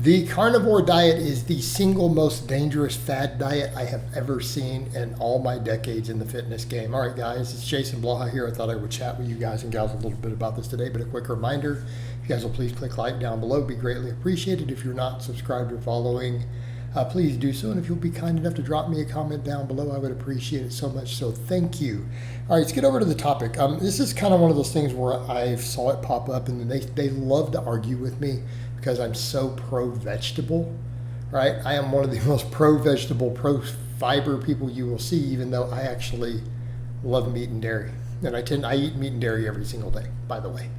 The carnivore diet is the single most dangerous fad diet I have ever seen in all my decades in the fitness game. All right, guys, it's Jason Blaha here. I thought I would chat with you guys and gals a little bit about this today, but a quick reminder, if you guys will please click like down below, be greatly appreciated. If you're not subscribed or following, please do so. And if you'll be kind enough to drop me a comment down below, I would appreciate it so much. So thank you. All right, let's get over to the topic. This is kind of one of those things where I saw it pop up, and they love to argue with me because I'm so pro-vegetable, right? I am one of the most pro-vegetable, pro-fiber people you will see, even though I actually love meat and dairy. And I eat meat and dairy every single day, by the way.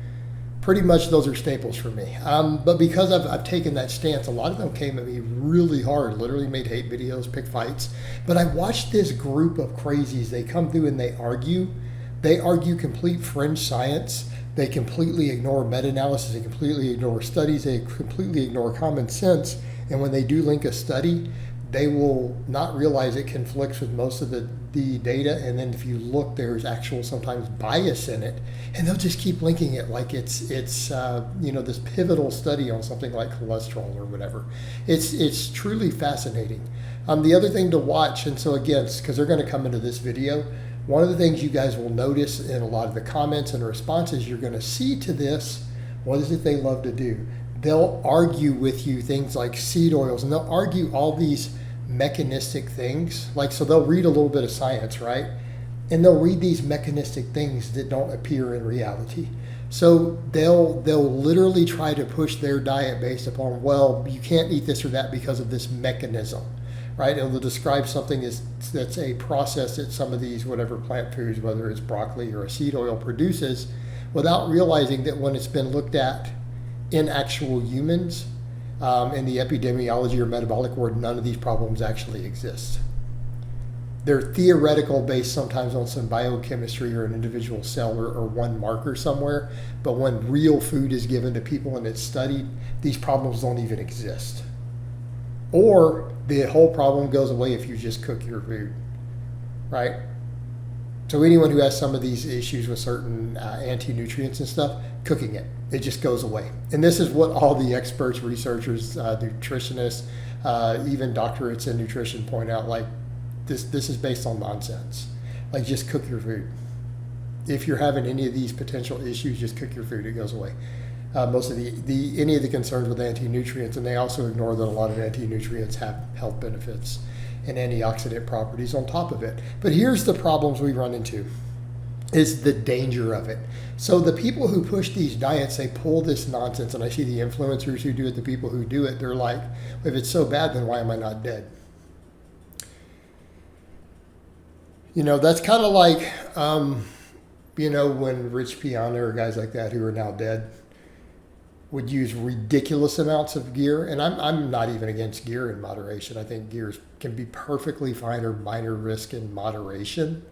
Pretty much those are staples for me. But because I've taken that stance, a lot of them came at me really hard, literally made hate videos, pick fights. But I watched this group of crazies. They come through and they argue. They argue complete fringe science. They completely ignore meta-analysis. They completely ignore studies. They completely ignore common sense. And when they do link a study, they will not realize it conflicts with most of the data. And then if you look, there's actual sometimes bias in it. And they'll just keep linking it like it's this pivotal study on something like cholesterol or whatever. It's truly fascinating. The other thing to watch, and so again, because they're going to come into this video, one of the things you guys will notice in a lot of the comments and responses you're going to see to this, what is it they love to do? They'll argue with you things like seed oils, and they'll argue all these mechanistic things. So they'll read a little bit of science, right? And they'll read these mechanistic things that don't appear in reality. So they'll literally try to push their diet based upon, well, you can't eat this or that because of this mechanism. Right? And they'll describe something that's a process that some of these whatever plant foods, whether it's broccoli or a seed oil, produces, without realizing that when it's been looked at in actual humans, in the epidemiology or metabolic world, none of these problems actually exist. They're theoretical, based sometimes on some biochemistry or an individual cell or one marker somewhere, but when real food is given to people and it's studied, these problems don't even exist. Or the whole problem goes away if you just cook your food, right? So anyone who has some of these issues with certain anti-nutrients and stuff, cooking it just goes away. And this is what all the experts, researchers, nutritionists, even doctorates in nutrition point out, like this is based on nonsense. Like, just cook your food. If you're having any of these potential issues, just cook your food, it goes away. Most of any of the concerns with anti-nutrients, and they also ignore that a lot of anti-nutrients have health benefits and antioxidant properties on top of it. But here's the problems we run into, is the danger of it. So the people who push these diets, they pull this nonsense, and I see the influencers who do it, the people who do it, they're like, if it's so bad, then why am I not dead? That's kind of like, when Rich Piana or guys like that who are now dead would use ridiculous amounts of gear. And I'm not even against gear in moderation. I think gears can be perfectly fine, or minor risk in moderation.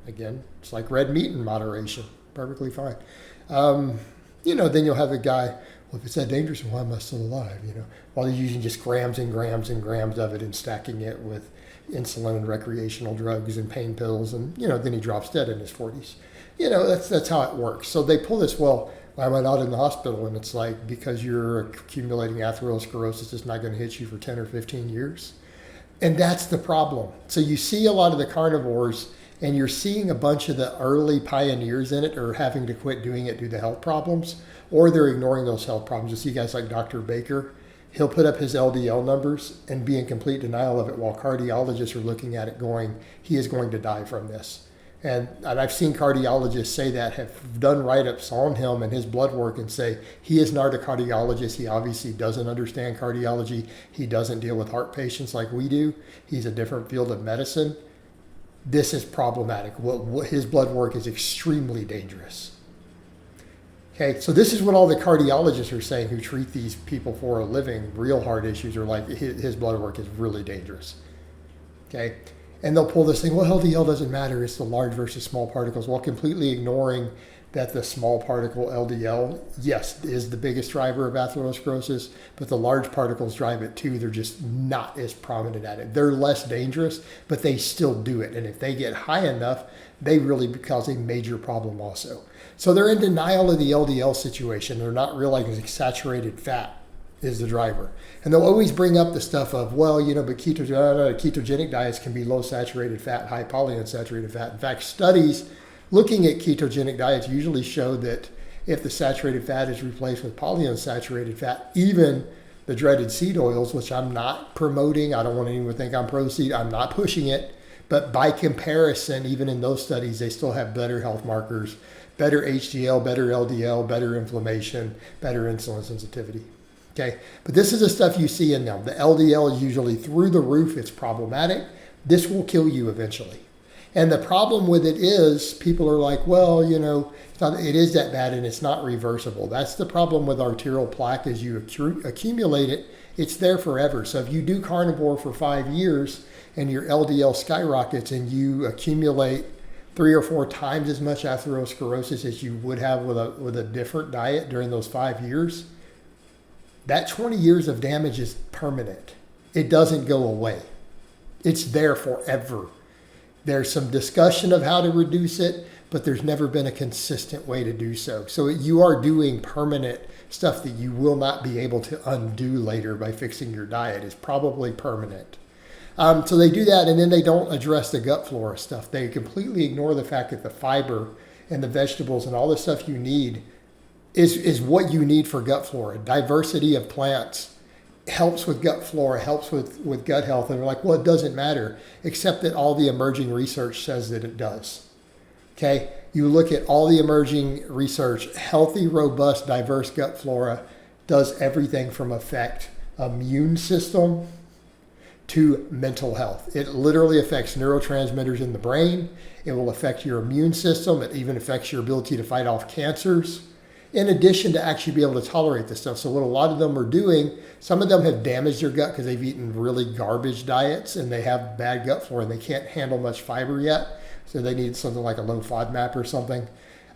Again, it's like red meat in moderation, perfectly fine. Then you'll have a guy, well, if it's that dangerous, why am I still alive? While they're using just grams and grams and grams of it and stacking it with insulin and recreational drugs and pain pills. And, then he drops dead in his 40s. That's how it works. So they pull this, well, why am I not in the hospital? And it's like, because you're accumulating atherosclerosis, it's not going to hit you for 10 or 15 years. And that's the problem. So you see a lot of the carnivores, and you're seeing a bunch of the early pioneers in it are having to quit doing it due to health problems, or they're ignoring those health problems. You see guys like Dr. Baker, he'll put up his LDL numbers and be in complete denial of it, while cardiologists are looking at it going, he is going to die from this. And I've seen cardiologists say that, have done write-ups on him and his blood work, and say he is not a cardiologist. He obviously doesn't understand cardiology. He doesn't deal with heart patients like we do. He's a different field of medicine. This is problematic. His blood work is extremely dangerous. Okay, so this is what all the cardiologists are saying who treat these people for a living. Real heart issues are like, his blood work is really dangerous. Okay. And they'll pull this thing, well, LDL doesn't matter, it's the large versus small particles, while completely ignoring that the small particle LDL, yes, is the biggest driver of atherosclerosis, but the large particles drive it too. They're just not as prominent at it. They're less dangerous, but they still do it. And if they get high enough, they really cause a major problem also. So they're in denial of the LDL situation. They're not realizing it's saturated fat. is the driver. And they'll always bring up the stuff of, well, but ketogenic diets can be low saturated fat, high polyunsaturated fat. In fact, studies looking at ketogenic diets usually show that if the saturated fat is replaced with polyunsaturated fat, even the dreaded seed oils, which I'm not promoting, I don't want anyone to think I'm pro-seed, I'm not pushing it, but by comparison, even in those studies, they still have better health markers, better HDL, better LDL, better inflammation, better insulin sensitivity. Okay, but this is the stuff you see in them. The LDL is usually through the roof. It's problematic. This will kill you eventually. And the problem with it is people are like, well, it is that bad and it's not reversible. That's the problem with arterial plaque. As you accumulate it, it's there forever. So if you do carnivore for 5 years and your LDL skyrockets and you accumulate 3 or 4 times as much atherosclerosis as you would have with a different diet during those 5 years, that 20 years of damage is permanent. It doesn't go away. It's there forever. There's some discussion of how to reduce it, but there's never been a consistent way to do so. So you are doing permanent stuff that you will not be able to undo later by fixing your diet. It's probably permanent. So they do that, and then they don't address the gut flora stuff. They completely ignore the fact that the fiber and the vegetables and all the stuff you need is what you need for gut flora. Diversity of plants helps with gut flora, helps with gut health. And they're like, well, it doesn't matter, except that all the emerging research says that it does. Okay, you look at all the emerging research, healthy, robust, diverse gut flora does everything from affect immune system to mental health. It literally affects neurotransmitters in the brain. It will affect your immune system. It even affects your ability to fight off cancers, in addition to actually be able to tolerate this stuff. So what a lot of them are doing, some of them have damaged their gut because they've eaten really garbage diets and they have bad gut flora and they can't handle much fiber yet. So they need something like a low FODMAP or something.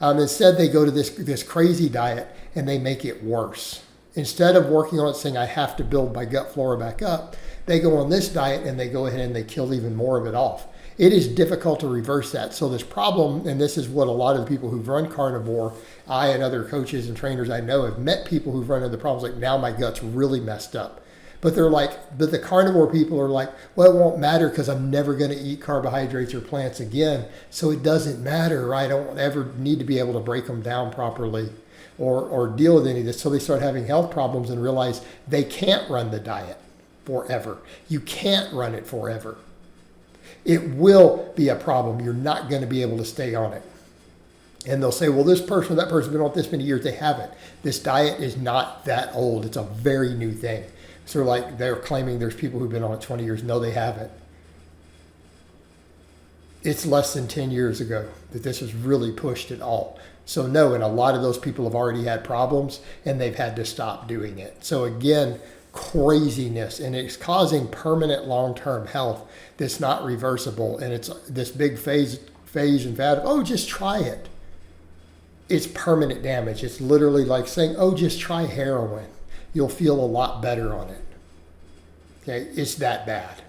Instead, they go to this crazy diet and they make it worse. Instead of working on it saying, I have to build my gut flora back up, they go on this diet and they go ahead and they kill even more of it off. It is difficult to reverse that. So this problem, and this is what a lot of the people who've run carnivore, I and other coaches and trainers I know have met people who've run into the problems like, now my gut's really messed up. But but the carnivore people are like, well, it won't matter because I'm never going to eat carbohydrates or plants again. So it doesn't matter. I don't ever need to be able to break them down properly or deal with any of this. So they start having health problems and realize they can't run the diet forever. You can't run it forever. It will be a problem. You're not going to be able to stay on it. And they'll say, well, this person or that person's been on it this many years. They haven't. This diet is not that old. It's a very new thing. So they're claiming there's people who've been on it 20 years. No, they haven't. It's less than 10 years ago that this was really pushed at all. So no, and a lot of those people have already had problems and they've had to stop doing it. So again, craziness, and it's causing permanent long-term health that's not reversible. And it's this big phase and fad of, oh, just try it. It's permanent damage. It's literally like saying, oh, just try heroin. You'll feel a lot better on it. Okay, it's that bad.